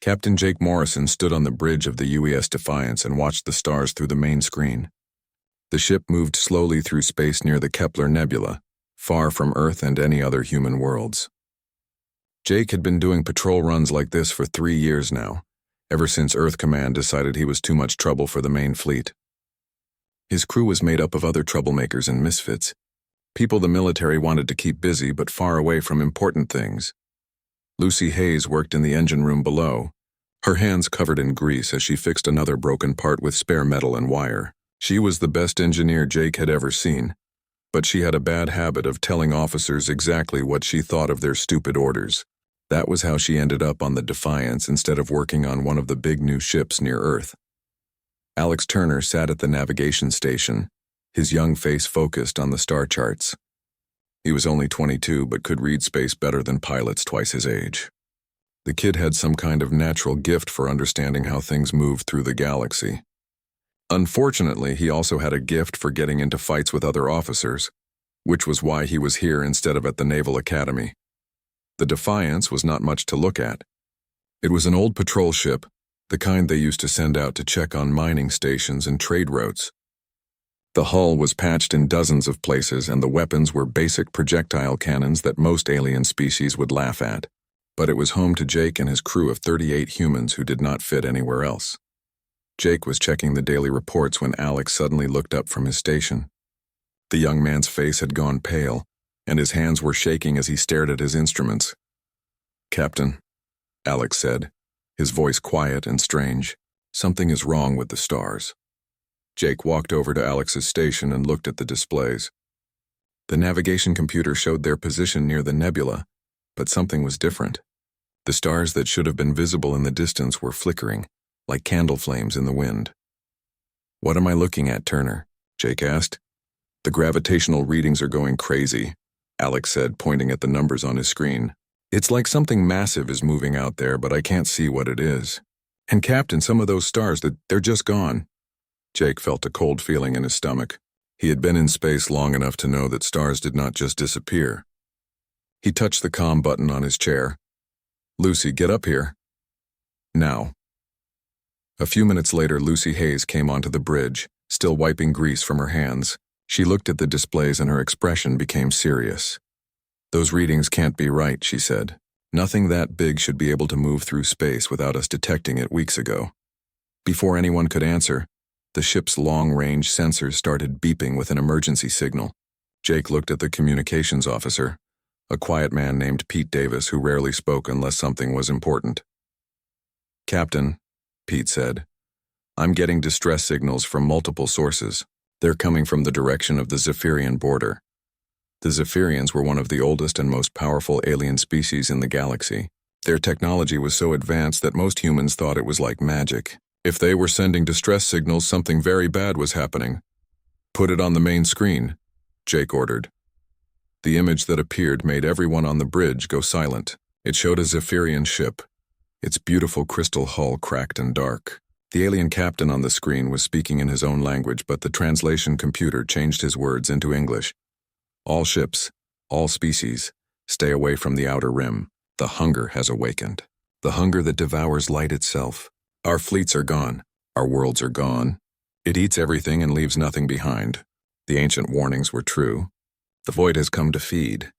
Captain Jake Morrison stood on the bridge of the UES Defiance and watched the stars through the main screen. The ship moved slowly through space near the Kepler Nebula, far from Earth and any other human worlds. Jake had been doing patrol runs like this for 3 years now, ever since Earth Command decided he was too much trouble for the main fleet. His crew was made up of other troublemakers and misfits, people the military wanted to keep busy but far away from important things. Lucy Hayes worked in the engine room below, her hands covered in grease as she fixed another broken part with spare metal and wire. She was the best engineer Jake had ever seen, but she had a bad habit of telling officers exactly what she thought of their stupid orders. That was how she ended up on the Defiance instead of working on one of the big new ships near Earth. Alex Turner sat at the navigation station, his young face focused on the star charts. He was only 22 but could read space better than pilots twice his age. The kid had some kind of natural gift for understanding how things moved through the galaxy. Unfortunately, he also had a gift for getting into fights with other officers, which was why he was here instead of at the Naval Academy. The Defiance was not much to look at. It was an old patrol ship, the kind they used to send out to check on mining stations and trade routes. The hull was patched in dozens of places, and the weapons were basic projectile cannons that most alien species would laugh at. But it was home to Jake and his crew of 38 humans who did not fit anywhere else. Jake was checking the daily reports when Alex suddenly looked up from his station. The young man's face had gone pale, and his hands were shaking as he stared at his instruments. "Captain," Alex said, his voice quiet and strange, "something is wrong with the stars." Jake walked over to Alex's station and looked at the displays. The navigation computer showed their position near the nebula, but something was different. The stars that should have been visible in the distance were flickering, like candle flames in the wind. "What am I looking at, Turner?" Jake asked. "The gravitational readings are going crazy," Alex said, pointing at the numbers on his screen. "It's like something massive is moving out there, but I can't see what it is. And Captain, some of those stars, they're just gone." Jake felt a cold feeling in his stomach. He had been in space long enough to know that stars did not just disappear. He touched the comm button on his chair. "Lucy, get up here. Now." A few minutes later, Lucy Hayes came onto the bridge, still wiping grease from her hands. She looked at the displays and her expression became serious. "Those readings can't be right," she said. "Nothing that big should be able to move through space without us detecting it weeks ago." Before anyone could answer, the ship's long-range sensors started beeping with an emergency signal. Jake looked at the communications officer, a quiet man named Pete Davis who rarely spoke unless something was important. "Captain," Pete said, "I'm getting distress signals from multiple sources. They're coming from the direction of the Zephyrian border." The Zephyrians were one of the oldest and most powerful alien species in the galaxy. Their technology was so advanced that most humans thought it was like magic. If they were sending distress signals, something very bad was happening. "Put it on the main screen," Jake ordered. The image that appeared made everyone on the bridge go silent. It showed a Zephyrian ship, its beautiful crystal hull cracked and dark. The alien captain on the screen was speaking in his own language, but the translation computer changed his words into English. "All ships, all species, stay away from the outer rim. The hunger has awakened. The hunger that devours light itself. Our fleets are gone. Our worlds are gone. It eats everything and leaves nothing behind. The ancient warnings were true. The void has come to feed."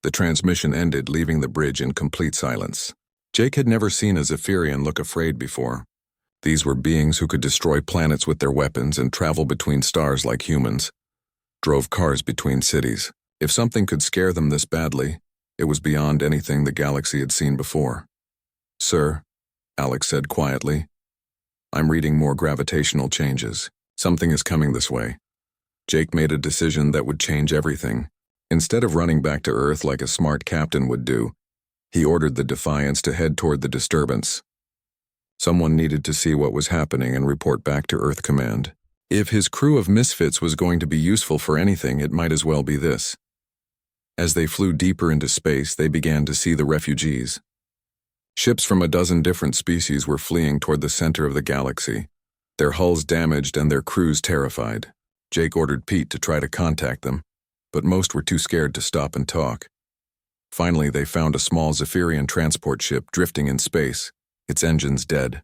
The transmission ended, leaving the bridge in complete silence. Jake had never seen a Zephyrian look afraid before. These were beings who could destroy planets with their weapons and travel between stars like humans, drove cars between cities. If something could scare them this badly, it was beyond anything the galaxy had seen before. "Sir," Alex said quietly, "I'm reading more gravitational changes. Something is coming this way." Jake made a decision that would change everything. Instead of running back to Earth like a smart captain would do, he ordered the Defiance to head toward the disturbance. Someone needed to see what was happening and report back to Earth Command. If his crew of misfits was going to be useful for anything, it might as well be this. As they flew deeper into space, they began to see the refugees. Ships from a dozen different species were fleeing toward the center of the galaxy, their hulls damaged and their crews terrified. Jake ordered Pete to try to contact them, but most were too scared to stop and talk. Finally, they found a small Zephyrian transport ship drifting in space, its engines dead.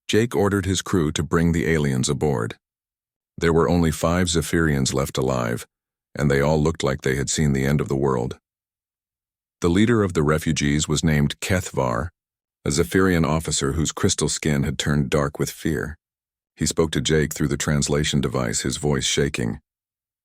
Jake ordered his crew to bring the aliens aboard. There were only 5 Zephyrians left alive, and they all looked like they had seen the end of the world. The leader of the refugees was named Kethvar, a Zephyrian officer whose crystal skin had turned dark with fear. He spoke to Jake through the translation device, his voice shaking.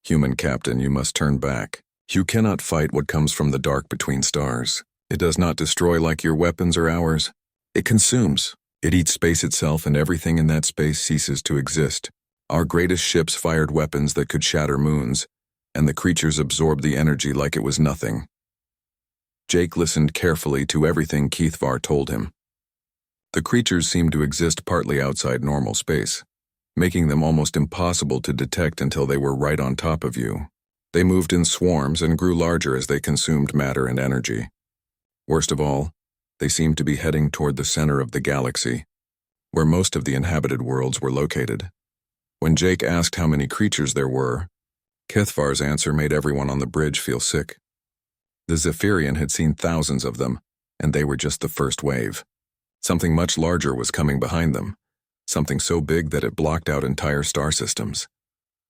"Human captain, you must turn back. You cannot fight what comes from the dark between stars. It does not destroy like your weapons or ours. It consumes. It eats space itself, and everything in that space ceases to exist. Our greatest ships fired weapons that could shatter moons, and the creatures absorbed the energy like it was nothing." Jake listened carefully to everything Kethvar told him. The creatures seemed to exist partly outside normal space, making them almost impossible to detect until they were right on top of you. They moved in swarms and grew larger as they consumed matter and energy. Worst of all, they seemed to be heading toward the center of the galaxy, where most of the inhabited worlds were located. When Jake asked how many creatures there were, Kethvar's answer made everyone on the bridge feel sick. The Zephyrian had seen thousands of them, and they were just the first wave. Something much larger was coming behind them, something so big that it blocked out entire star systems.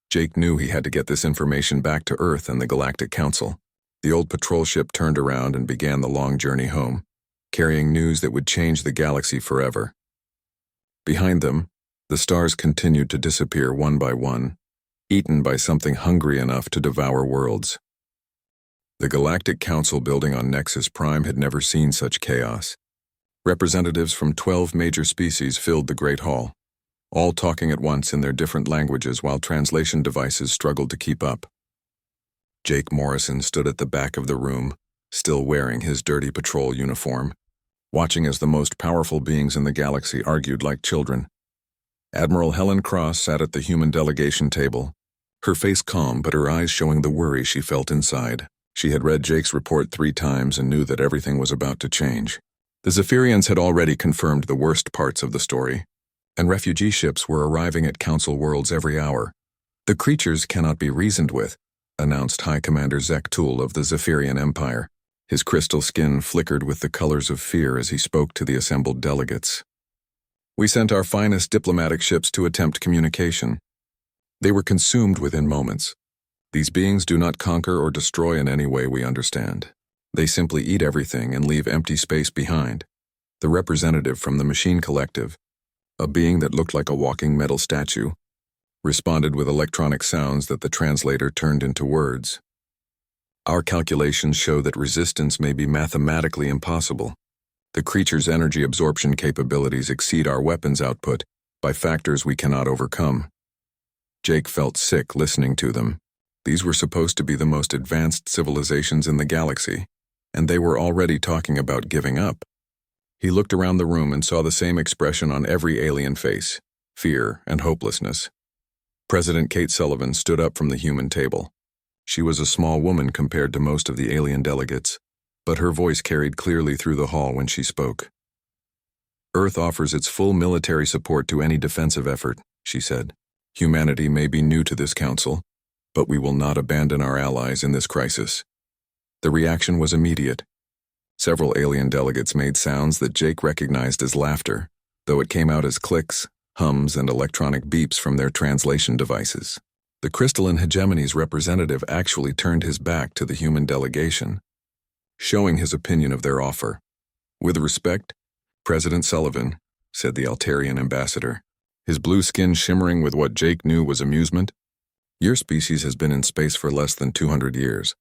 Jake knew he had to get this information back to Earth and the Galactic Council. The old patrol ship turned around and began the long journey home, carrying news that would change the galaxy forever. Behind them, the stars continued to disappear one by one, eaten by something hungry enough to devour worlds. The Galactic Council building on Nexus Prime had never seen such chaos. Representatives from 12 major species filled the Great Hall, all talking at once in their different languages while translation devices struggled to keep up. Jake Morrison stood at the back of the room, still wearing his dirty patrol uniform, watching as the most powerful beings in the galaxy argued like children. Admiral Helen Cross sat at the human delegation table, her face calm but her eyes showing the worry she felt inside. She had read Jake's report 3 times and knew that everything was about to change. The Zephyrians had already confirmed the worst parts of the story, and refugee ships were arriving at Council worlds every hour. "The creatures cannot be reasoned with," announced High Commander Zek Tool of the Zephyrian Empire. His crystal skin flickered with the colors of fear as he spoke to the assembled delegates. "We sent our finest diplomatic ships to attempt communication. They were consumed within moments. These beings do not conquer or destroy in any way we understand. They simply eat everything and leave empty space behind." The representative from the Machine Collective, a being that looked like a walking metal statue, responded with electronic sounds that the translator turned into words. "Our calculations show that resistance may be mathematically impossible. The creature's energy absorption capabilities exceed our weapons output by factors we cannot overcome." Jake felt sick listening to them. These were supposed to be the most advanced civilizations in the galaxy, and they were already talking about giving up. He looked around the room and saw the same expression on every alien face: fear and hopelessness. President Kate Sullivan stood up from the human table. She was a small woman compared to most of the alien delegates, but her voice carried clearly through the hall when she spoke. "Earth offers its full military support to any defensive effort," she said. "Humanity may be new to this council, but we will not abandon our allies in this crisis." The reaction was immediate. Several alien delegates made sounds that Jake recognized as laughter, though it came out as clicks, hums, and electronic beeps from their translation devices. The crystalline hegemony's representative actually turned his back to the human delegation, showing his opinion of their offer. "With respect, President Sullivan," said the Altarian ambassador, his blue skin shimmering with what Jake knew was amusement, "your species has been in space for less than 200 years.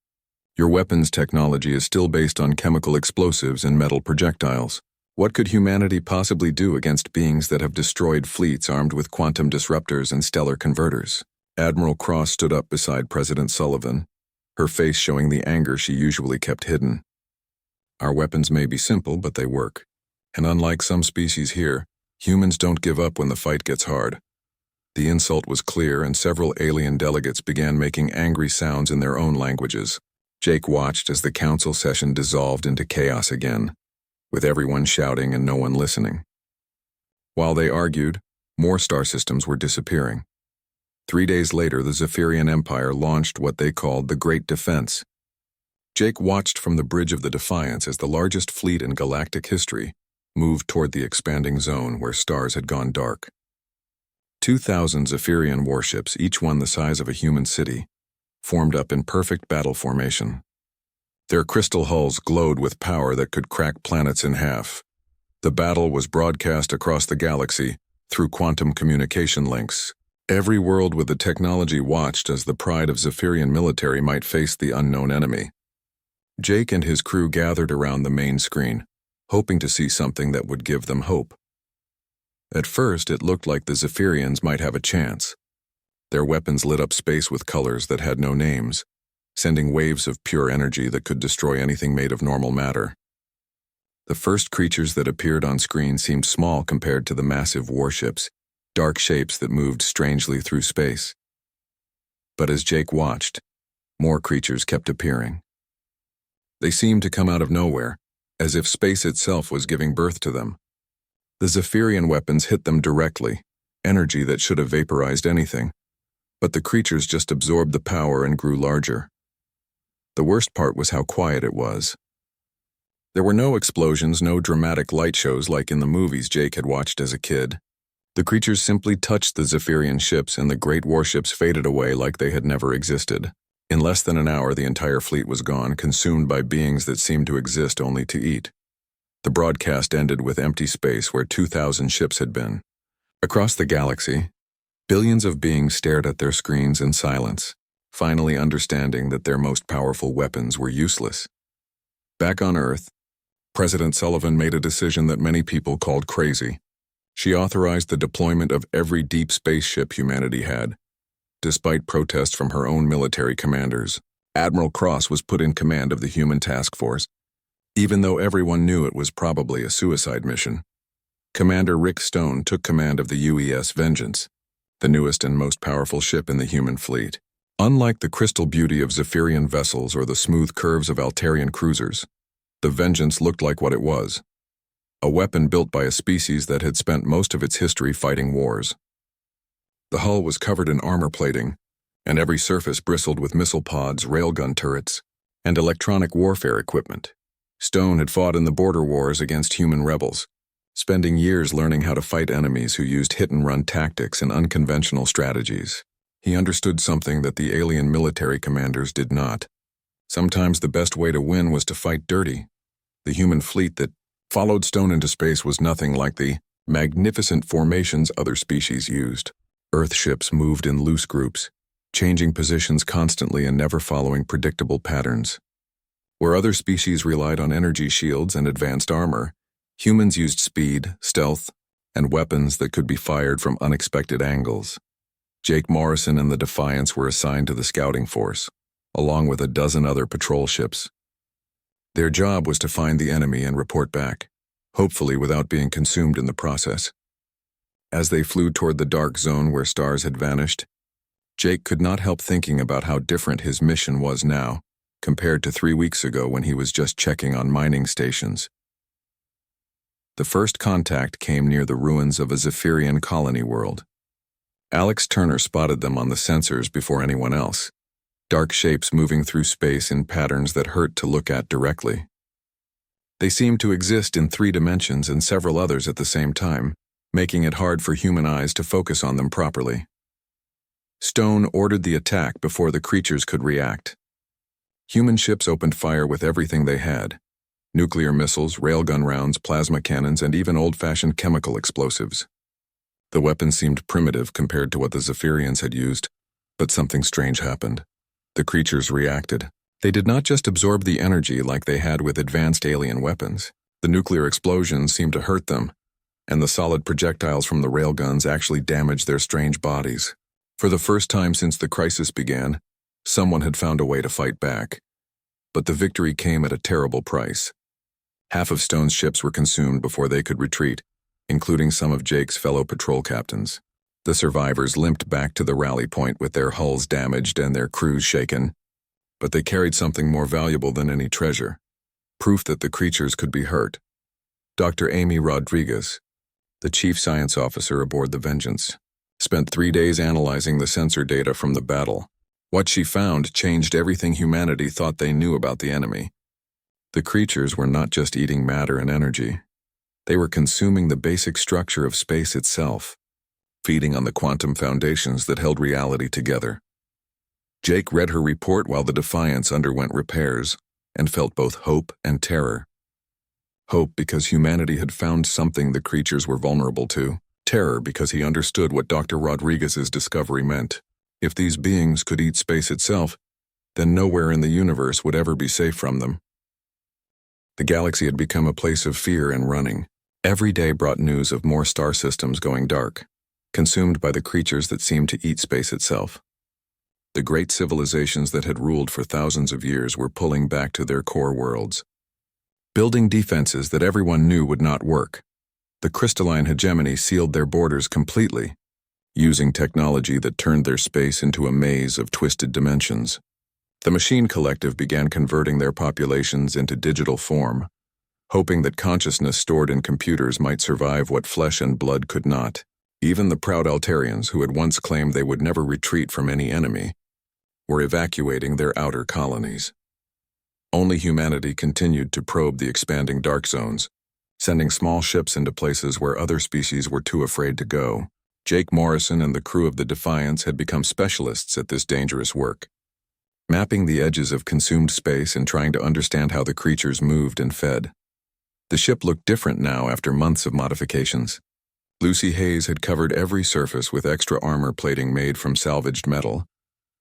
Your weapons technology is still based on chemical explosives and metal projectiles. What could humanity possibly do against beings that have destroyed fleets armed with quantum disruptors and stellar converters?" Admiral Cross stood up beside President Sullivan, her face showing the anger she usually kept hidden. "Our weapons may be simple, but they work. And unlike some species here, humans don't give up when the fight gets hard." The insult was clear, and several alien delegates began making angry sounds in their own languages. Jake watched as the council session dissolved into chaos again, with everyone shouting and no one listening. While they argued, more star systems were disappearing. 3 days later, the Zephyrian Empire launched what they called the Great Defense. Jake watched from the bridge of the Defiance as the largest fleet in galactic history moved toward the expanding zone where stars had gone dark. 2,000 Zephyrian warships, each one the size of a human city, formed up in perfect battle formation. Their crystal hulls glowed with power that could crack planets in half. The battle was broadcast across the galaxy through quantum communication links. Every world with the technology watched as the pride of Zephyrian military might face the unknown enemy. Jake and his crew gathered around the main screen, hoping to see something that would give them hope. At first, it looked like the Zephyrians might have a chance. Their weapons lit up space with colors that had no names, sending waves of pure energy that could destroy anything made of normal matter. The first creatures that appeared on screen seemed small compared to the massive warships, dark shapes that moved strangely through space. But as Jake watched, more creatures kept appearing. They seemed to come out of nowhere, as if space itself was giving birth to them. The Zephyrian weapons hit them directly, energy that should have vaporized anything, but the creatures just absorbed the power and grew larger. The worst part was how quiet it was. There were no explosions, no dramatic light shows like in the movies Jake had watched as a kid. The creatures simply touched the Zephyrian ships and the great warships faded away like they had never existed. In less than an hour, the entire fleet was gone, consumed by beings that seemed to exist only to eat. The broadcast ended with empty space where 2,000 ships had been. Across the galaxy, billions of beings stared at their screens in silence, finally understanding that their most powerful weapons were useless. Back on Earth, President Sullivan made a decision that many people called crazy. She authorized the deployment of every deep space ship humanity had. Despite protests from her own military commanders, Admiral Cross was put in command of the human task force, even though everyone knew it was probably a suicide mission. Commander Rick Stone took command of the UES Vengeance, the newest and most powerful ship in the human fleet. Unlike the crystal beauty of Zephyrian vessels or the smooth curves of Altarian cruisers, the Vengeance looked like what it was: a weapon built by a species that had spent most of its history fighting wars. The hull was covered in armor plating, and every surface bristled with missile pods, railgun turrets, and electronic warfare equipment. Stone had fought in the border wars against human rebels, spending years learning how to fight enemies who used hit-and-run tactics and unconventional strategies. He understood something that the alien military commanders did not. Sometimes the best way to win was to fight dirty. The human fleet that followed Stone into space was nothing like the magnificent formations other species used. Earth ships moved in loose groups, changing positions constantly and never following predictable patterns. Where other species relied on energy shields and advanced armor, humans used speed, stealth, and weapons that could be fired from unexpected angles. Jake Morrison and the Defiance were assigned to the scouting force, along with a dozen other patrol ships. Their job was to find the enemy and report back, hopefully without being consumed in the process. As they flew toward the dark zone where stars had vanished, Jake could not help thinking about how different his mission was now, compared to 3 weeks ago when he was just checking on mining stations. The first contact came near the ruins of a Zephyrian colony world. Alex Turner spotted them on the sensors before anyone else, dark shapes moving through space in patterns that hurt to look at directly. They seemed to exist in 3 dimensions and several others at the same time, making it hard for human eyes to focus on them properly. Stone ordered the attack before the creatures could react. Human ships opened fire with everything they had: nuclear missiles, railgun rounds, plasma cannons, and even old-fashioned chemical explosives. The weapons seemed primitive compared to what the Zephyrians had used, but something strange happened. The creatures reacted. They did not just absorb the energy like they had with advanced alien weapons. The nuclear explosions seemed to hurt them, and the solid projectiles from the railguns actually damaged their strange bodies. For the first time since the crisis began, someone had found a way to fight back. But the victory came at a terrible price. Half of Stone's ships were consumed before they could retreat, including some of Jake's fellow patrol captains. The survivors limped back to the rally point with their hulls damaged and their crews shaken, but they carried something more valuable than any treasure: proof that the creatures could be hurt. Dr. Amy Rodriguez, the chief science officer aboard the Vengeance, spent 3 days analyzing the sensor data from the battle. What she found changed everything humanity thought they knew about the enemy. The creatures were not just eating matter and energy. They were consuming the basic structure of space itself, feeding on the quantum foundations that held reality together. Jake read her report while the Defiance underwent repairs and felt both hope and terror. Hope because humanity had found something the creatures were vulnerable to. Terror because he understood what Dr. Rodriguez's discovery meant. If these beings could eat space itself, then nowhere in the universe would ever be safe from them. The galaxy had become a place of fear and running. Every day brought news of more star systems going dark, consumed by the creatures that seemed to eat space itself. The great civilizations that had ruled for thousands of years were pulling back to their core worlds, building defenses that everyone knew would not work. The crystalline hegemony sealed their borders completely, using technology that turned their space into a maze of twisted dimensions. The Machine Collective began converting their populations into digital form, hoping that consciousness stored in computers might survive what flesh and blood could not. Even the proud Altarians, who had once claimed they would never retreat from any enemy, were evacuating their outer colonies. Only humanity continued to probe the expanding dark zones, sending small ships into places where other species were too afraid to go. Jake Morrison and the crew of the Defiance had become specialists at this dangerous work, mapping the edges of consumed space and trying to understand how the creatures moved and fed. The ship looked different now after months of modifications. Lucy Hayes had covered every surface with extra armor plating made from salvaged metal,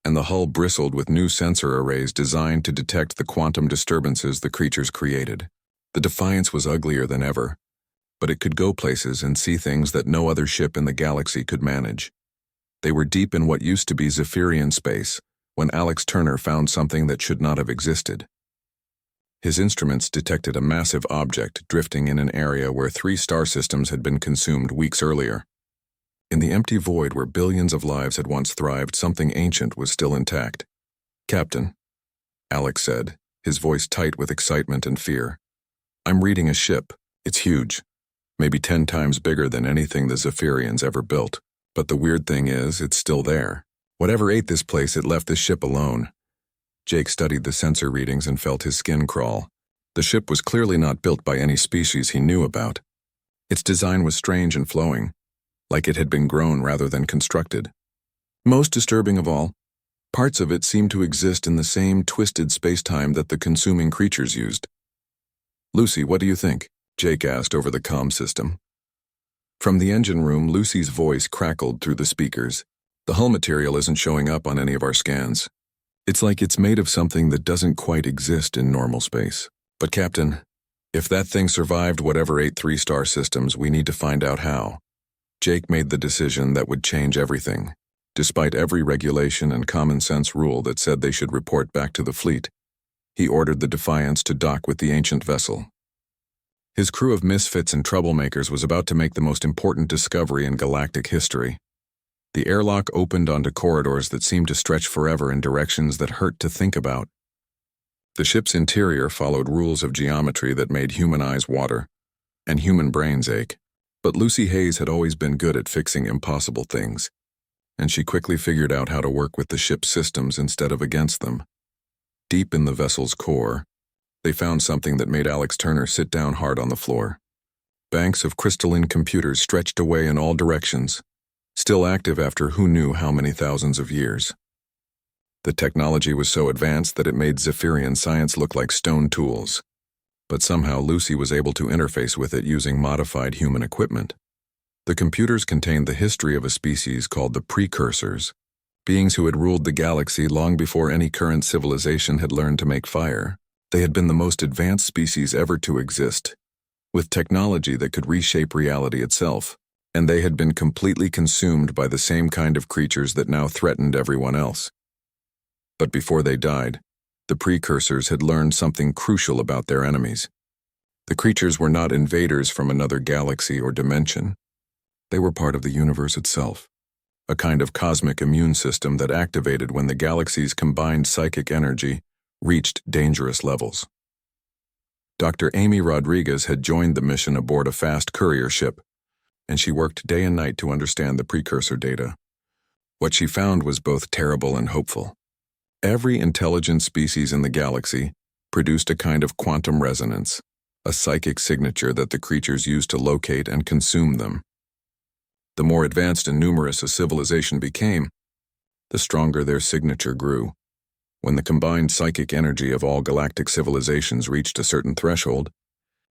and the hull bristled with new sensor arrays designed to detect the quantum disturbances the creatures created. The Defiance was uglier than ever, but it could go places and see things that no other ship in the galaxy could manage. They were deep in what used to be Zephyrian space when Alex Turner found something that should not have existed. His instruments detected a massive object drifting in an area where 3 star systems had been consumed weeks earlier. In the empty void where billions of lives had once thrived, something ancient was still intact. "Captain," Alex said, his voice tight with excitement and fear. "I'm reading a ship. It's huge. Maybe 10 times bigger than anything the Zephyrians ever built. But the weird thing is, it's still there. Whatever ate this place, it left this ship alone." Jake studied the sensor readings and felt his skin crawl. The ship was clearly not built by any species he knew about. Its design was strange and flowing, like it had been grown rather than constructed. Most disturbing of all, parts of it seemed to exist in the same twisted space-time that the consuming creatures used. "Lucy, what do you think?" Jake asked over the comm system. From the engine room, Lucy's voice crackled through the speakers. "The hull material isn't showing up on any of our scans. It's like it's made of something that doesn't quite exist in normal space. But Captain, if that thing survived whatever ate 3 star systems, we need to find out how." Jake made the decision that would change everything. Despite every regulation and common sense rule that said they should report back to the fleet, he ordered the Defiance to dock with the ancient vessel. His crew of misfits and troublemakers was about to make the most important discovery in galactic history. The airlock opened onto corridors that seemed to stretch forever in directions that hurt to think about. The ship's interior followed rules of geometry that made human eyes water and human brains ache. But Lucy Hayes had always been good at fixing impossible things, and she quickly figured out how to work with the ship's systems instead of against them. Deep in the vessel's core, they found something that made Alex Turner sit down hard on the floor. Banks of crystalline computers stretched away in all directions, still active after who knew how many thousands of years. The technology was so advanced that it made Zephyrian science look like stone tools, but somehow Lucy was able to interface with it using modified human equipment. The computers contained the history of a species called the Precursors, beings who had ruled the galaxy long before any current civilization had learned to make fire. They had been the most advanced species ever to exist, with technology that could reshape reality itself, and they had been completely consumed by the same kind of creatures that now threatened everyone else. But before they died, the Precursors had learned something crucial about their enemies. The creatures were not invaders from another galaxy or dimension. They were part of the universe itself, a kind of cosmic immune system that activated when the galaxy's combined psychic energy reached dangerous levels. Dr. Amy Rodriguez had joined the mission aboard a fast courier ship, and she worked day and night to understand the precursor data. What she found was both terrible and hopeful. Every intelligent species in the galaxy produced a kind of quantum resonance, a psychic signature that the creatures used to locate and consume them. The more advanced and numerous a civilization became, the stronger their signature grew. When the combined psychic energy of all galactic civilizations reached a certain threshold,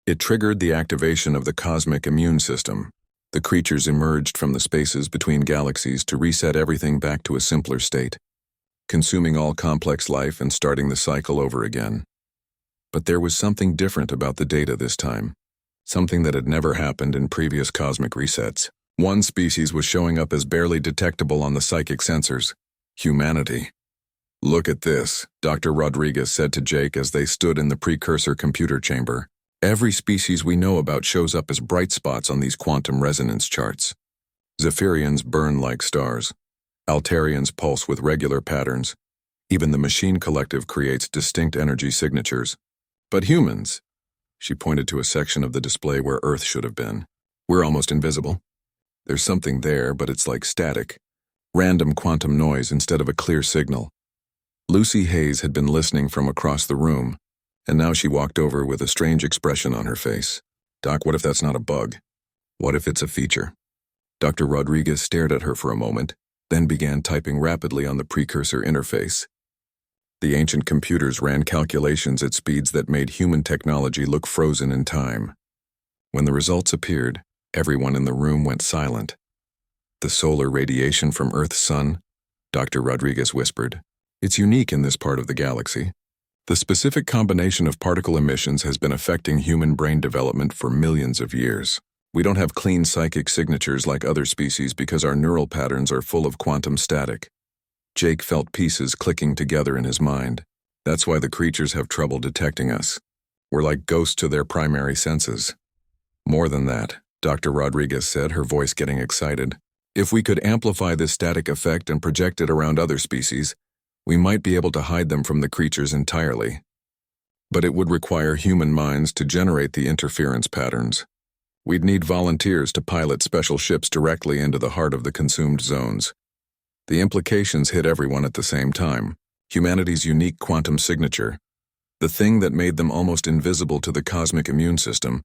it triggered the activation of the cosmic immune system. The creatures emerged from the spaces between galaxies to reset everything back to a simpler state, consuming all complex life and starting the cycle over again. But there was something different about the data this time, something that had never happened in previous cosmic resets. One species was showing up as barely detectable on the psychic sensors: humanity. "Look at this," Dr. Rodriguez said to Jake as they stood in the precursor computer chamber. "Every species we know about shows up as bright spots on these quantum resonance charts. Zephyrians burn like stars. Altarians pulse with regular patterns. Even the machine collective creates distinct energy signatures. But humans," she pointed to a section of the display where Earth should have been, "we're almost invisible. There's something there, but it's like static. Random quantum noise instead of a clear signal." Lucy Hayes had been listening from across the room, and now she walked over with a strange expression on her face. "Doc, what if that's not a bug? What if it's a feature?" Dr. Rodriguez stared at her for a moment, then began typing rapidly on the precursor interface. The ancient computers ran calculations at speeds that made human technology look frozen in time. When the results appeared, everyone in the room went silent. "The solar radiation from Earth's sun," Dr. Rodriguez whispered. "It's unique in this part of the galaxy. The specific combination of particle emissions has been affecting human brain development for millions of years. We don't have clean psychic signatures like other species because our neural patterns are full of quantum static." Jake felt pieces clicking together in his mind. "That's why the creatures have trouble detecting us. We're like ghosts to their primary senses." "More than that," Dr. Rodriguez said, her voice getting excited. "If we could amplify this static effect and project it around other species, we might be able to hide them from the creatures entirely. But it would require human minds to generate the interference patterns. We'd need volunteers to pilot special ships directly into the heart of the consumed zones. The implications hit everyone at the same time. Humanity's unique quantum signature, the thing that made them almost invisible to the cosmic immune system,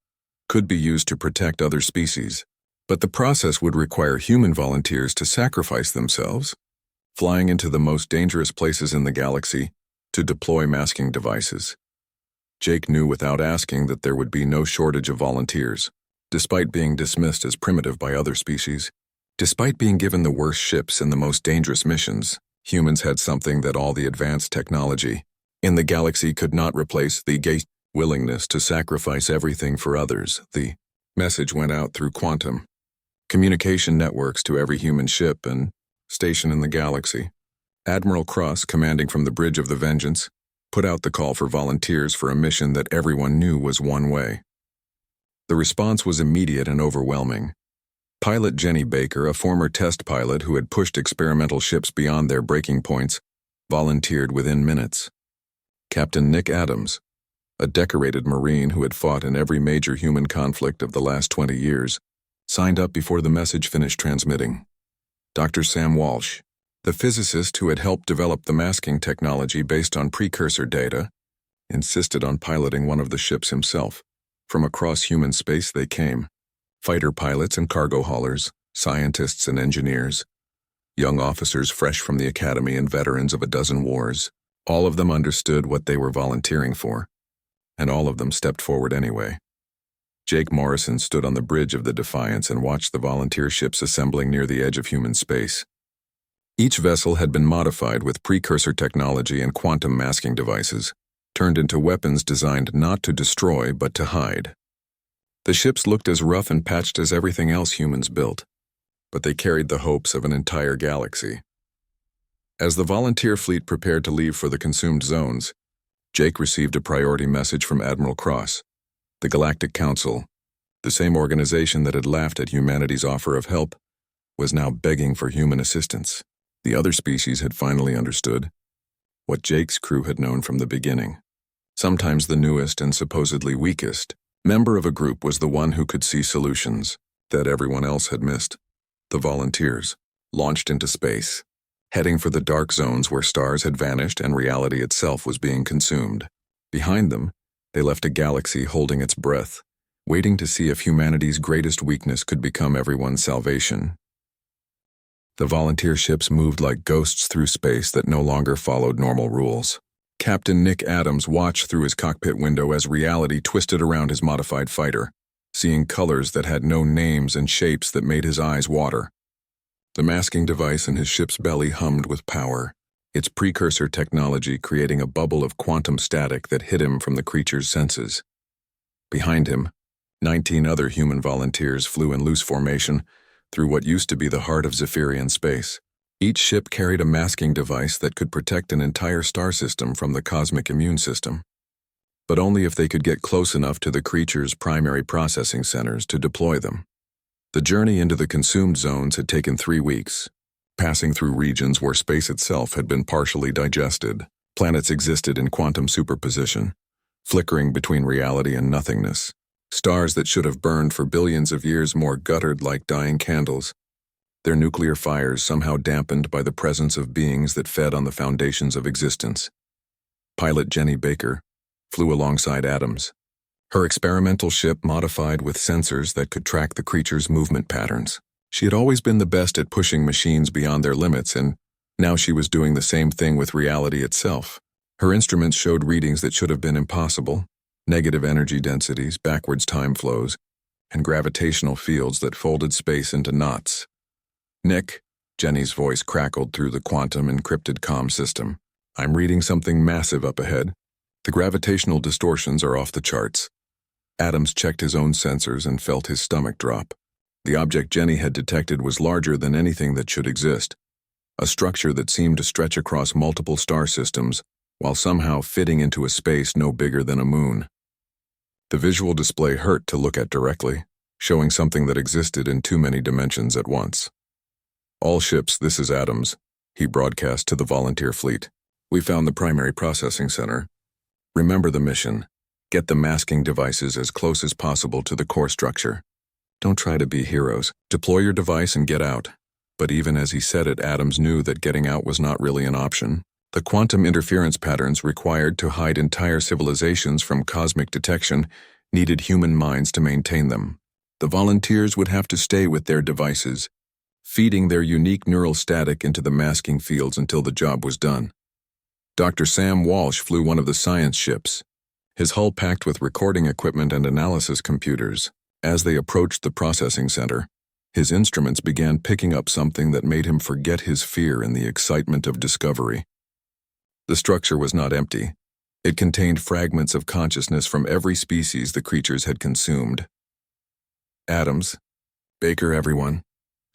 could be used to protect other species. But the process would require human volunteers to sacrifice themselves, flying into the most dangerous places in the galaxy to deploy masking devices. Jake knew without asking that there would be no shortage of volunteers, despite being dismissed as primitive by other species. Despite being given the worst ships and the most dangerous missions, humans had something that all the advanced technology in the galaxy could not replace: the willingness to sacrifice everything for others. The message went out through quantum communication networks to every human ship and station in the galaxy. Admiral Cross, commanding from the Bridge of the Vengeance, put out the call for volunteers for a mission that everyone knew was one way. The response was immediate and overwhelming. Pilot Jenny Baker, a former test pilot who had pushed experimental ships beyond their breaking points, volunteered within minutes. Captain Nick Adams, a decorated Marine who had fought in every major human conflict of the last 20 years, signed up before the message finished transmitting. Dr. Sam Walsh, the physicist who had helped develop the masking technology based on precursor data, insisted on piloting one of the ships himself. From across human space they came: fighter pilots and cargo haulers, scientists and engineers, young officers fresh from the academy and veterans of a dozen wars. All of them understood what they were volunteering for, and all of them stepped forward anyway. Jake Morrison stood on the bridge of the Defiance and watched the volunteer ships assembling near the edge of human space. Each vessel had been modified with precursor technology and quantum masking devices, turned into weapons designed not to destroy but to hide. The ships looked as rough and patched as everything else humans built, but they carried the hopes of an entire galaxy. As the volunteer fleet prepared to leave for the consumed zones, Jake received a priority message from Admiral Cross. The Galactic Council, the same organization that had laughed at humanity's offer of help, was now begging for human assistance. The other species had finally understood what Jake's crew had known from the beginning. Sometimes the newest and supposedly weakest member of a group was the one who could see solutions that everyone else had missed. The volunteers launched into space, heading for the dark zones where stars had vanished and reality itself was being consumed. Behind them, They left a galaxy holding its breath, waiting to see if humanity's greatest weakness could become everyone's salvation. The volunteer ships moved like ghosts through space that no longer followed normal rules. Captain Nick Adams watched through his cockpit window as reality twisted around his modified fighter, seeing colors that had no names and shapes that made his eyes water. The masking device in his ship's belly hummed with power, its precursor technology creating a bubble of quantum static that hid him from the creature's senses. Behind him, 19 other human volunteers flew in loose formation through what used to be the heart of Zephyrian space. Each ship carried a masking device that could protect an entire star system from the cosmic immune system, but only if they could get close enough to the creature's primary processing centers to deploy them. The journey into the consumed zones had taken 3 weeks, passing through regions where space itself had been partially digested. Planets existed in quantum superposition, flickering between reality and nothingness. Stars that should have burned for billions of years more guttered like dying candles, their nuclear fires somehow dampened by the presence of beings that fed on the foundations of existence. Pilot Jenny Baker flew alongside Adams, her experimental ship modified with sensors that could track the creature's movement patterns. She had always been the best at pushing machines beyond their limits, and now she was doing the same thing with reality itself. Her instruments showed readings that should have been impossible: negative energy densities, backwards time flows, and gravitational fields that folded space into knots. "Nick," Jenny's voice crackled through the quantum encrypted comm system. "I'm reading something massive up ahead. The gravitational distortions are off the charts." Adams checked his own sensors and felt his stomach drop. The object Jenny had detected was larger than anything that should exist, a structure that seemed to stretch across multiple star systems while somehow fitting into a space no bigger than a moon. The visual display hurt to look at directly, showing something that existed in too many dimensions at once. "All ships, this is Adams," he broadcast to the volunteer fleet. "We found the primary processing center. Remember the mission. Get the masking devices as close as possible to the core structure. Don't try to be heroes. Deploy your device and get out." But even as he said it, Adams knew that getting out was not really an option. The quantum interference patterns required to hide entire civilizations from cosmic detection needed human minds to maintain them. The volunteers would have to stay with their devices, feeding their unique neural static into the masking fields until the job was done. Dr. Sam Walsh flew one of the science ships, his hull packed with recording equipment and analysis computers. As they approached the processing center, his instruments began picking up something that made him forget his fear in the excitement of discovery. The structure was not empty. It contained fragments of consciousness from every species the creatures had consumed. "Adams, Baker, everyone."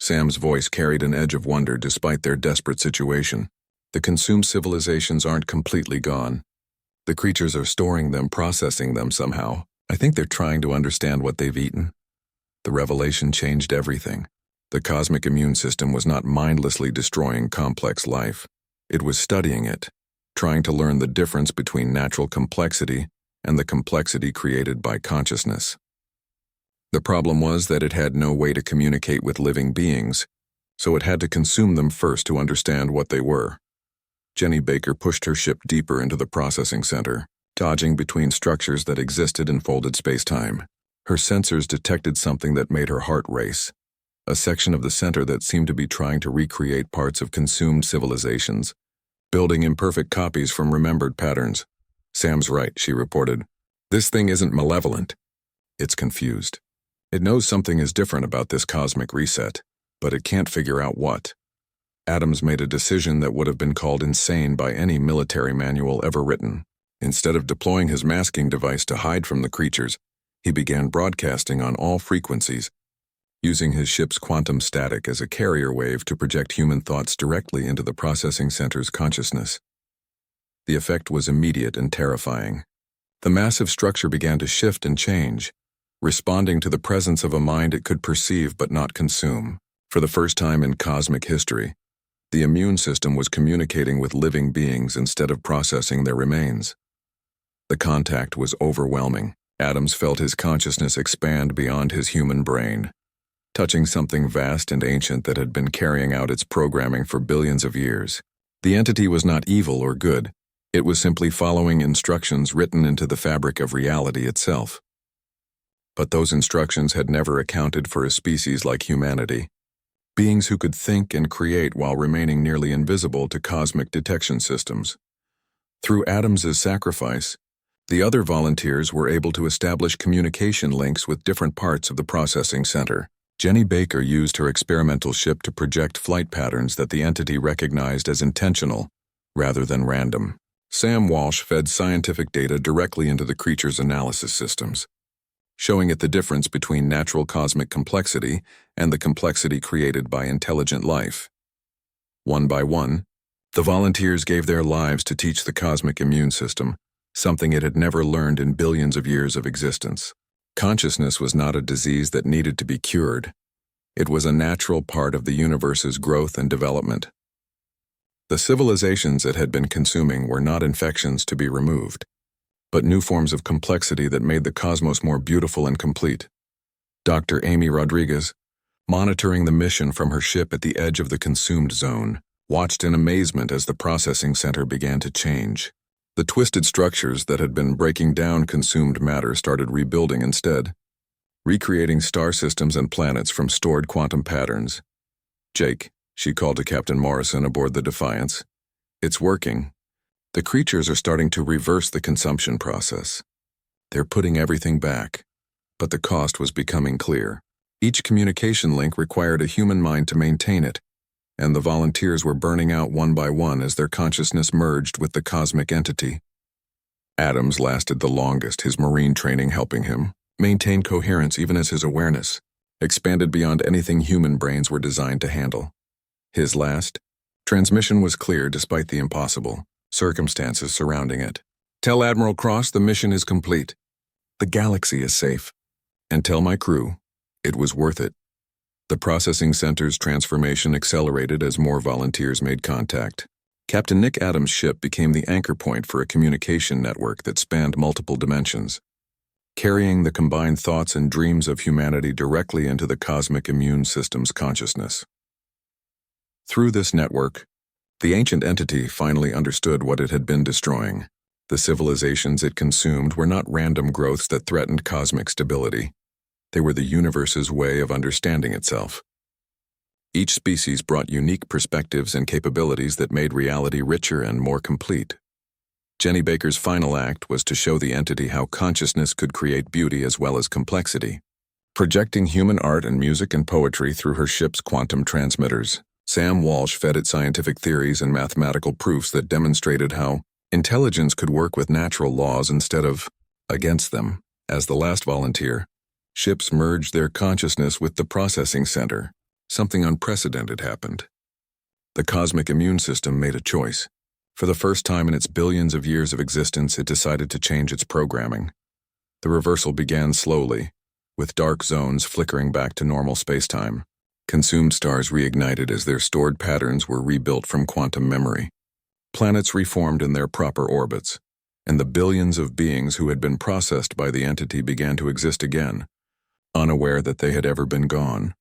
Sam's voice carried an edge of wonder despite their desperate situation. "The consumed civilizations aren't completely gone. The creatures are storing them, processing them somehow. I think they're trying to understand what they've eaten." The revelation changed everything. The cosmic immune system was not mindlessly destroying complex life. It was studying it, trying to learn the difference between natural complexity and the complexity created by consciousness. The problem was that it had no way to communicate with living beings, so it had to consume them first to understand what they were. Jenny Baker pushed her ship deeper into the processing center, dodging between structures that existed in folded space-time. Her sensors detected something that made her heart race, a section of the center that seemed to be trying to recreate parts of consumed civilizations, building imperfect copies from remembered patterns. "Sam's right," she reported. "This thing isn't malevolent. It's confused. It knows something is different about this cosmic reset, but it can't figure out what." Adams made a decision that would have been called insane by any military manual ever written. Instead of deploying his masking device to hide from the creatures, he began broadcasting on all frequencies, using his ship's quantum static as a carrier wave to project human thoughts directly into the processing center's consciousness. The effect was immediate and terrifying. The massive structure began to shift and change, responding to the presence of a mind it could perceive but not consume. For the first time in cosmic history, the immune system was communicating with living beings instead of processing their remains. The contact was overwhelming. Adams felt his consciousness expand beyond his human brain, touching something vast and ancient that had been carrying out its programming for billions of years. The entity was not evil or good. It was simply following instructions written into the fabric of reality itself. But those instructions had never accounted for a species like humanity, beings who could think and create while remaining nearly invisible to cosmic detection systems. Through Adams's sacrifice, the other volunteers were able to establish communication links with different parts of the processing center. Jenny Baker used her experimental ship to project flight patterns that the entity recognized as intentional, rather than random. Sam Walsh fed scientific data directly into the creature's analysis systems, showing it the difference between natural cosmic complexity and the complexity created by intelligent life. One by one, the volunteers gave their lives to teach the cosmic immune system something it had never learned in billions of years of existence. Consciousness was not a disease that needed to be cured. It was a natural part of the universe's growth and development. The civilizations it had been consuming were not infections to be removed, but new forms of complexity that made the cosmos more beautiful and complete. Dr. Amy Rodriguez, monitoring the mission from her ship at the edge of the consumed zone, watched in amazement as the processing center began to change. The twisted structures that had been breaking down consumed matter started rebuilding instead, recreating star systems and planets from stored quantum patterns. "Jake," she called to Captain Morrison aboard the Defiance, "it's working. The creatures are starting to reverse the consumption process. They're putting everything back." But the cost was becoming clear. Each communication link required a human mind to maintain it, and the volunteers were burning out one by one as their consciousness merged with the cosmic entity. Adams lasted the longest, his marine training helping him maintain coherence even as his awareness expanded beyond anything human brains were designed to handle. His last transmission was clear despite the impossible circumstances surrounding it. "Tell Admiral Cross the mission is complete. The galaxy is safe. And tell my crew, it was worth it." The processing center's transformation accelerated as more volunteers made contact. Captain Nick Adams' ship became the anchor point for a communication network that spanned multiple dimensions, carrying the combined thoughts and dreams of humanity directly into the cosmic immune system's consciousness. Through this network, the ancient entity finally understood what it had been destroying. The civilizations it consumed were not random growths that threatened cosmic stability. They were the universe's way of understanding itself. Each species brought unique perspectives and capabilities that made reality richer and more complete. Jenny Baker's final act was to show the entity how consciousness could create beauty as well as complexity. Projecting human art and music and poetry through her ship's quantum transmitters, Sam Walsh fed it scientific theories and mathematical proofs that demonstrated how intelligence could work with natural laws instead of against them. As the last volunteer, ships merged their consciousness with the processing center. Something unprecedented happened. The cosmic immune system made a choice. For the first time in its billions of years of existence, it decided to change its programming. The reversal began slowly, with dark zones flickering back to normal spacetime. Consumed stars reignited as their stored patterns were rebuilt from quantum memory. Planets reformed in their proper orbits, and the billions of beings who had been processed by the entity began to exist again, unaware that they had ever been gone.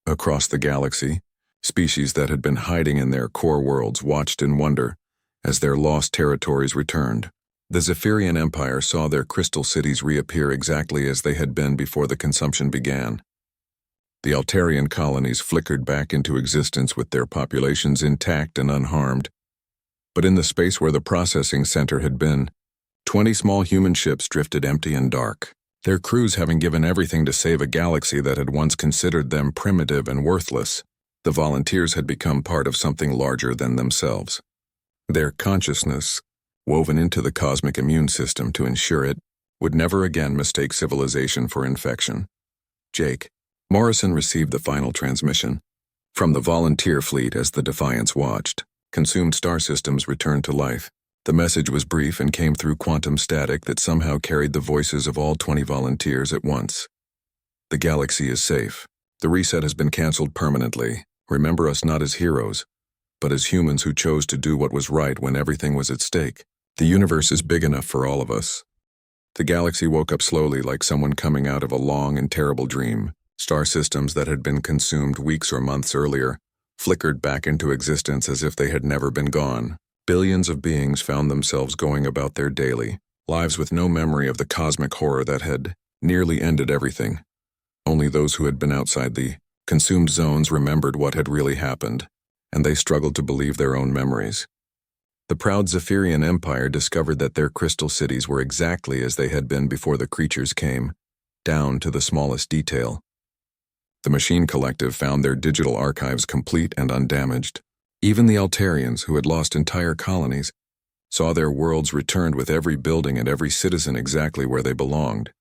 Across the galaxy, species that had been hiding in their core worlds watched in wonder as their lost territories returned. The Zephyrian Empire saw their crystal cities reappear exactly as they had been before the consumption began. The Altarian colonies flickered back into existence with their populations intact and unharmed. But in the space where the processing center had been, 20 small human ships drifted empty and dark, their crews having given everything to save a galaxy that had once considered them primitive and worthless. The volunteers had become part of something larger than themselves. Their consciousness, woven into the cosmic immune system to ensure it, would never again mistake civilization for infection. Jake. Morrison received the final transmission from the volunteer fleet as the Defiance watched. Consumed star systems returned to life. The message was brief and came through quantum static that somehow carried the voices of all 20 volunteers at once. "The galaxy is safe. The reset has been canceled permanently. Remember us not as heroes, but as humans who chose to do what was right when everything was at stake. The universe is big enough for all of us." The galaxy woke up slowly like someone coming out of a long and terrible dream. Star systems that had been consumed weeks or months earlier flickered back into existence as if they had never been gone. Billions of beings found themselves going about their daily lives with no memory of the cosmic horror that had nearly ended everything. Only those who had been outside the consumed zones remembered what had really happened, and they struggled to believe their own memories. The proud Zephyrian Empire discovered that their crystal cities were exactly as they had been before the creatures came, down to the smallest detail. The Machine Collective found their digital archives complete and undamaged. Even the Altarians, who had lost entire colonies, saw their worlds returned with every building and every citizen exactly where they belonged.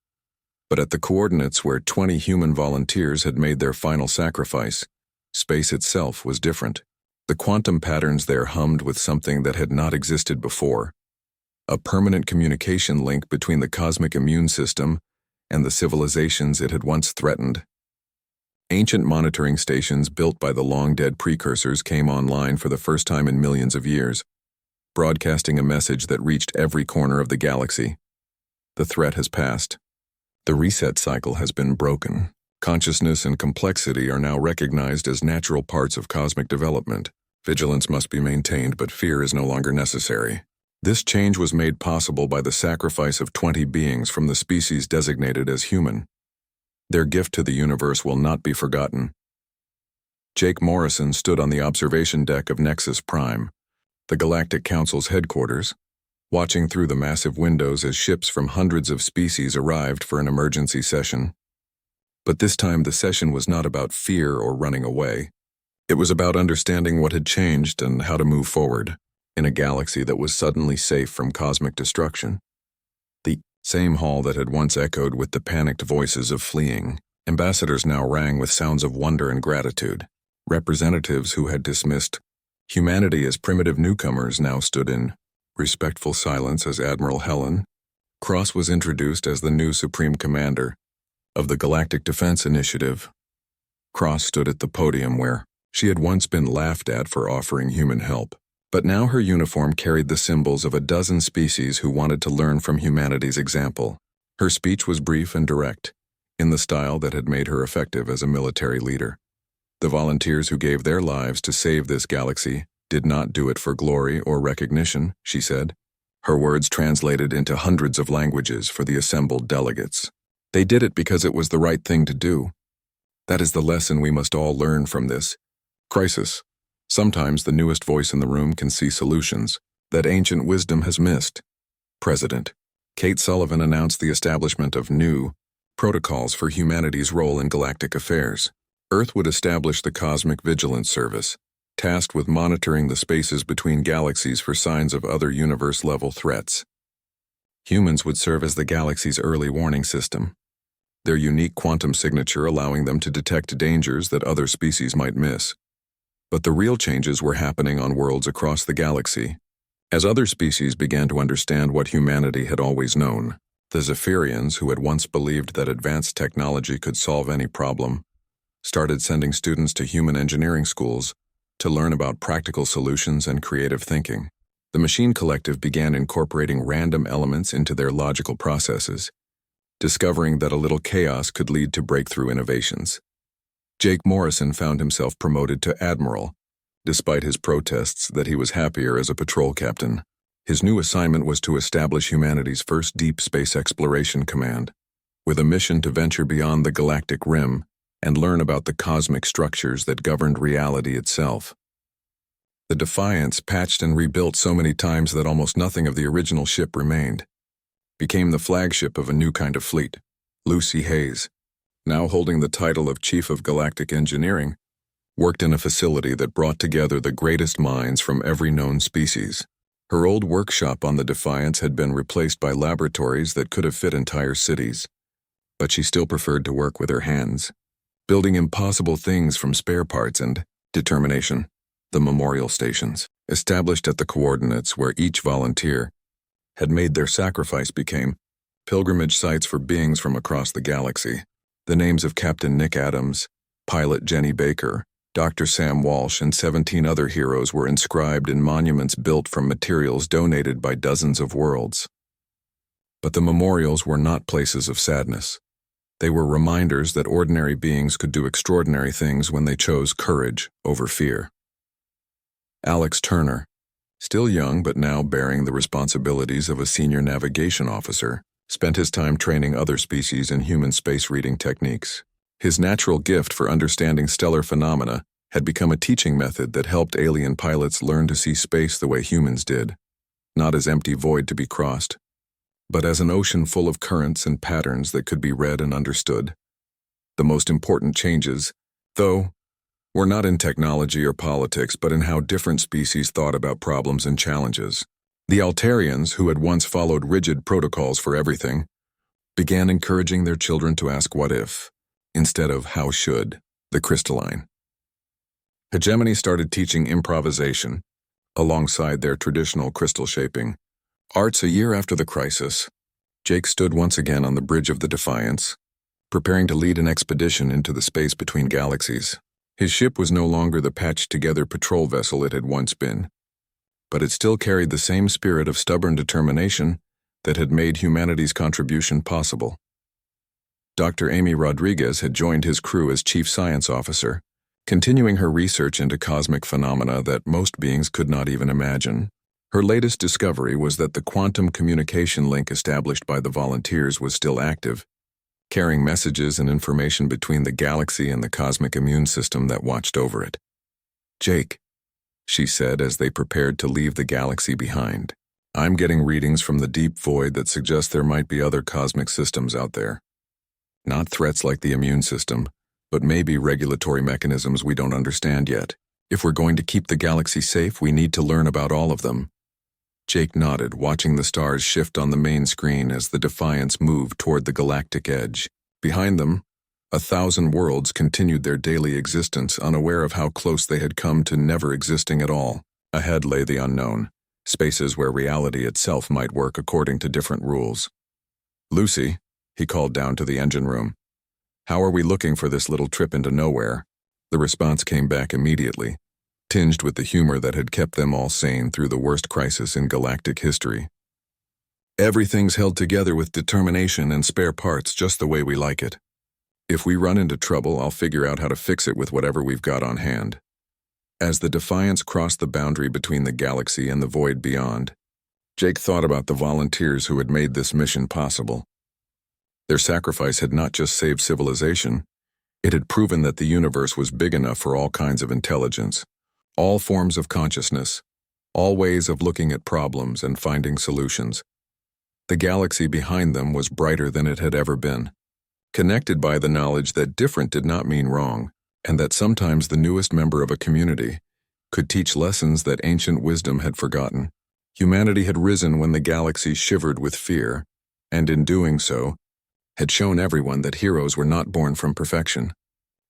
But at the coordinates where 20 human volunteers had made their final sacrifice, space itself was different. The quantum patterns there hummed with something that had not existed before, a permanent communication link between the cosmic immune system and the civilizations it had once threatened. Ancient monitoring stations built by the long-dead precursors came online for the first time in millions of years, broadcasting a message that reached every corner of the galaxy. The threat has passed. The reset cycle has been broken. Consciousness and complexity are now recognized as natural parts of cosmic development. Vigilance must be maintained, but fear is no longer necessary. This change was made possible by the sacrifice of 20 beings from the species designated as human. Their gift to the universe will not be forgotten. Jake Morrison stood on the observation deck of Nexus Prime, the Galactic Council's headquarters, watching through the massive windows as ships from hundreds of species arrived for an emergency session. But this time the session was not about fear or running away. It was about understanding what had changed and how to move forward in a galaxy that was suddenly safe from cosmic destruction. The same hall that had once echoed with the panicked voices of fleeing ambassadors now rang with sounds of wonder and gratitude. Representatives who had dismissed humanity as primitive newcomers now stood in respectful silence as Admiral Helen Cross was introduced as the new Supreme Commander of the Galactic Defense Initiative. Cross stood at the podium where she had once been laughed at for offering human help, but now her uniform carried the symbols of a dozen species who wanted to learn from humanity's example. Her speech was brief and direct, in the style that had made her effective as a military leader. The volunteers who gave their lives to save this galaxy did not do it for glory or recognition, she said. Her words translated into hundreds of languages for the assembled delegates. They did it because it was the right thing to do. That is the lesson we must all learn from this crisis. Sometimes the newest voice in the room can see solutions that ancient wisdom has missed. President Kate Sullivan announced the establishment of new protocols for humanity's role in galactic affairs. Earth would establish the Cosmic Vigilance Service, tasked with monitoring the spaces between galaxies for signs of other universe-level threats. Humans would serve as the galaxy's early warning system, their unique quantum signature allowing them to detect dangers that other species might miss. But the real changes were happening on worlds across the galaxy. As other species began to understand what humanity had always known, the Zephyrians, who had once believed that advanced technology could solve any problem, started sending students to human engineering schools to learn about practical solutions and creative thinking. The Machine Collective began incorporating random elements into their logical processes, discovering that a little chaos could lead to breakthrough innovations. Jake Morrison found himself promoted to Admiral, despite his protests that he was happier as a patrol captain. His new assignment was to establish humanity's first deep space exploration command, with a mission to venture beyond the galactic rim and learn about the cosmic structures that governed reality itself. The Defiance, patched and rebuilt so many times that almost nothing of the original ship remained, became the flagship of a new kind of fleet. Lucy Hayes, now holding the title of Chief of Galactic Engineering, worked in a facility that brought together the greatest minds from every known species. Her old workshop on the Defiance had been replaced by laboratories that could have fit entire cities, but she still preferred to work with her hands, building impossible things from spare parts and determination. The memorial stations, established at the coordinates where each volunteer had made their sacrifice, became pilgrimage sites for beings from across the galaxy. The names of Captain Nick Adams, pilot Jenny Baker, Dr. Sam Walsh, and 17 other heroes were inscribed in monuments built from materials donated by dozens of worlds. But the memorials were not places of sadness. They were reminders that ordinary beings could do extraordinary things when they chose courage over fear. Alex Turner, still young but now bearing the responsibilities of a senior navigation officer, spent his time training other species in human space reading techniques. His natural gift for understanding stellar phenomena had become a teaching method that helped alien pilots learn to see space the way humans did, not as empty void to be crossed, but as an ocean full of currents and patterns that could be read and understood. The most important changes, though, were not in technology or politics, but in how different species thought about problems and challenges. The Altarians, who had once followed rigid protocols for everything, began encouraging their children to ask what if, instead of how should, the crystalline. Hegemony started teaching improvisation, alongside their traditional crystal shaping. Arts a year after the crisis, Jake stood once again on the bridge of the Defiance, preparing to lead an expedition into the space between galaxies. His ship was no longer the patched-together patrol vessel it had once been, but it still carried the same spirit of stubborn determination that had made humanity's contribution possible. Dr. Amy Rodriguez had joined his crew as chief science officer, continuing her research into cosmic phenomena that most beings could not even imagine. Her latest discovery was that the quantum communication link established by the volunteers was still active, carrying messages and information between the galaxy and the cosmic immune system that watched over it. "Jake," she said as they prepared to leave the galaxy behind, "I'm getting readings from the deep void that suggest there might be other cosmic systems out there. Not threats like the immune system, but maybe regulatory mechanisms we don't understand yet. If we're going to keep the galaxy safe, we need to learn about all of them." Jake nodded, watching the stars shift on the main screen as the Defiance moved toward the galactic edge. Behind them, 1,000 worlds continued their daily existence, unaware of how close they had come to never existing at all. Ahead lay the unknown, spaces where reality itself might work according to different rules. "Lucy," he called down to the engine room, "how are we looking for this little trip into nowhere?" The response came back immediately, tinged with the humor that had kept them all sane through the worst crisis in galactic history. "Everything's held together with determination and spare parts just the way we like it. If we run into trouble, I'll figure out how to fix it with whatever we've got on hand." As the Defiance crossed the boundary between the galaxy and the void beyond, Jake thought about the volunteers who had made this mission possible. Their sacrifice had not just saved civilization, it had proven that the universe was big enough for all kinds of intelligence, all forms of consciousness, all ways of looking at problems and finding solutions. The galaxy behind them was brighter than it had ever been, connected by the knowledge that different did not mean wrong, and that sometimes the newest member of a community could teach lessons that ancient wisdom had forgotten. Humanity had risen when the galaxy shivered with fear, and in doing so, had shown everyone that heroes were not born from perfection,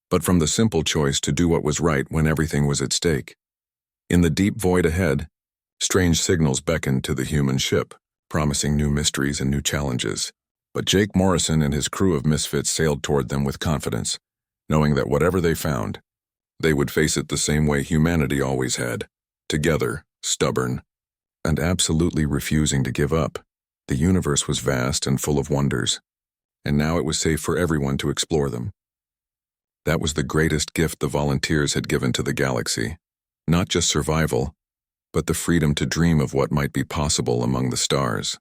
but from the simple choice to do what was right when everything was at stake. In the deep void ahead, strange signals beckoned to the human ship, promising new mysteries and new challenges. But Jake Morrison and his crew of misfits sailed toward them with confidence, knowing that whatever they found, they would face it the same way humanity always had, together, stubborn, and absolutely refusing to give up. The universe was vast and full of wonders, and now it was safe for everyone to explore them. That was the greatest gift the volunteers had given to the galaxy, not just survival, but the freedom to dream of what might be possible among the stars.